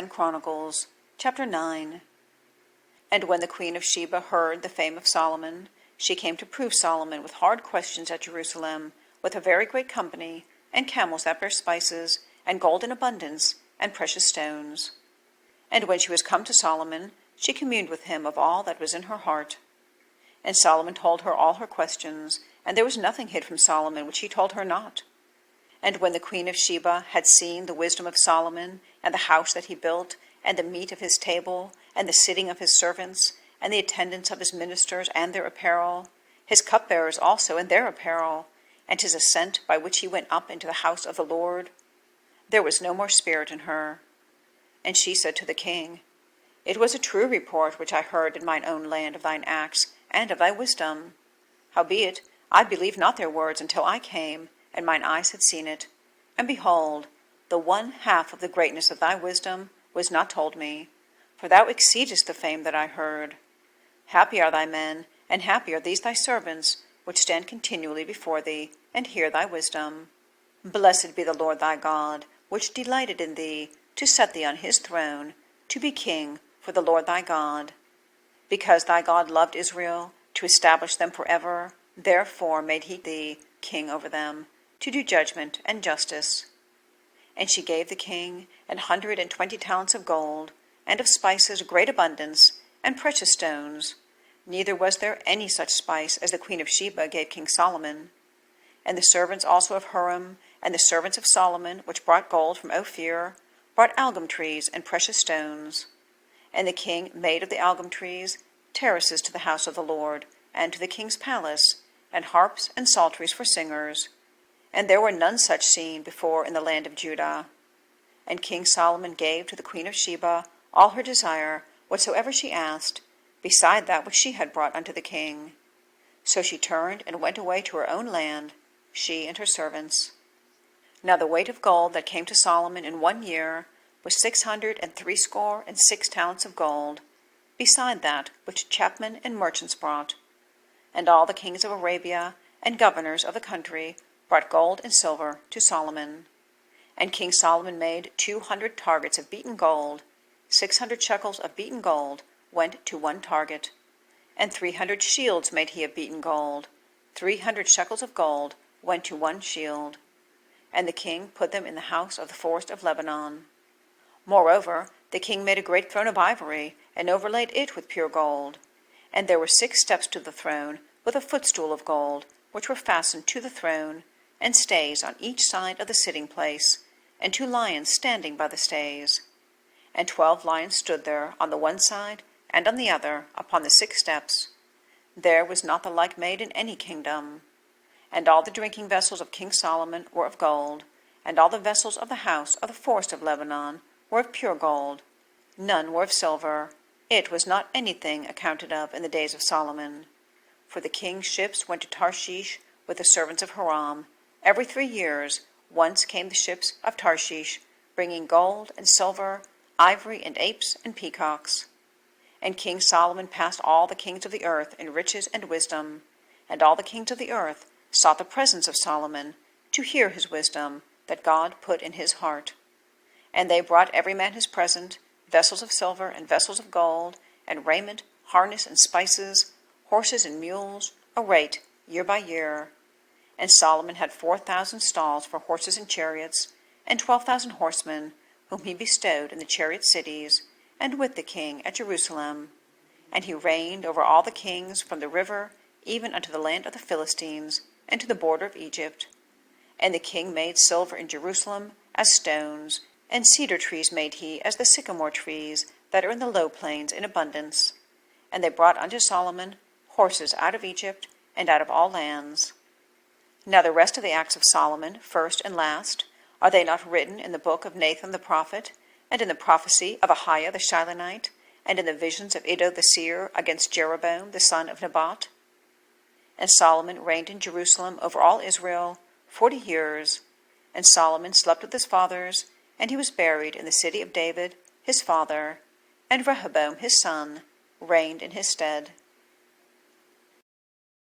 Chronicles, chapter 9. And when the queen of Sheba heard the fame of Solomon, she came to prove Solomon with hard questions at Jerusalem, with a very great company, and camels that bear spices, and gold in abundance, and precious stones. And when she was come to Solomon, she communed with him of all that was in her heart. And Solomon told her all her questions, and there was nothing hid from Solomon which he told her not. And when the queen of Sheba had seen the wisdom of Solomon, and the house that he built, and the meat of his table, and the sitting of his servants, and the attendance of his ministers and their apparel, his cupbearers also and their apparel, and his ascent by which he went up into the house of the Lord, there was no more spirit in her. And she said to the king, It was a true report which I heard in mine own land of thine acts, and of thy wisdom. Howbeit, I believed not their words until I came, and mine eyes had seen it. And behold, the one half of the greatness of thy wisdom was not told me, for thou exceedest the fame that I heard. Happy are thy men, and happy are these thy servants, which stand continually before thee, and hear thy wisdom. Blessed be the Lord thy God, which delighted in thee, to set thee on his throne, to be king for the Lord thy God. Because thy God loved Israel, to establish them forever, therefore made he thee king over them, to do judgment and justice. And she gave the king 120 talents of gold, and of spices great abundance, and precious stones. Neither was there any such spice as the queen of Sheba gave King Solomon. And the servants also of Huram, and the servants of Solomon, which brought gold from Ophir, brought algum trees and precious stones. And the king made of the algum trees terraces to the house of the Lord, and to the king's palace, and harps and psalteries for singers. And there were none such seen before in the land of Judah. And King Solomon gave to the queen of Sheba all her desire, whatsoever she asked, beside that which she had brought unto the king. So she turned and went away to her own land, she and her servants. Now the weight of gold that came to Solomon in 1 year was 666 talents of gold, beside that which chapmen and merchants brought. And all the kings of Arabia and governors of the country brought gold and silver to Solomon. And King Solomon made 200 targets of beaten gold. 600 shekels of beaten gold went to one target. And 300 shields made he of beaten gold. 300 shekels of gold went to one shield. And the king put them in the house of the forest of Lebanon. Moreover, the king made a great throne of ivory, and overlaid it with pure gold. And there were 6 steps to the throne, with a footstool of gold, which were fastened to the throne, and stays on each side of the sitting place, and 2 lions standing by the stays. And 12 lions stood there on the one side and on the other upon the 6 steps. There was not the like made in any kingdom. And all the drinking vessels of King Solomon were of gold, and all the vessels of the house of the forest of Lebanon were of pure gold. None were of silver. It was not anything accounted of in the days of Solomon. For the king's ships went to Tarshish with the servants of Hiram. Every 3 years once came the ships of Tarshish, bringing gold and silver, ivory and apes and peacocks. And King Solomon passed all the kings of the earth in riches and wisdom, and all the kings of the earth sought the presence of Solomon, to hear his wisdom that God put in his heart. And they brought every man his present, vessels of silver and vessels of gold, and raiment, harness and spices, horses and mules, a rate year by year. And Solomon had 4,000 stalls for horses and chariots, and 12,000 horsemen, whom he bestowed in the chariot cities, and with the king at Jerusalem. And he reigned over all the kings from the river even unto the land of the Philistines, and to the border of Egypt. And the king made silver in Jerusalem as stones, and cedar trees made he as the sycamore trees that are in the low plains in abundance. And they brought unto Solomon horses out of Egypt, and out of all lands. Now the rest of the acts of Solomon, first and last, are they not written in the book of Nathan the prophet, and in the prophecy of Ahiah the Shilonite, and in the visions of Iddo the seer against Jeroboam the son of Nebat? And Solomon reigned in Jerusalem over all Israel 40 years. And Solomon slept with his fathers, and he was buried in the city of David his father, and Rehoboam his son reigned in his stead.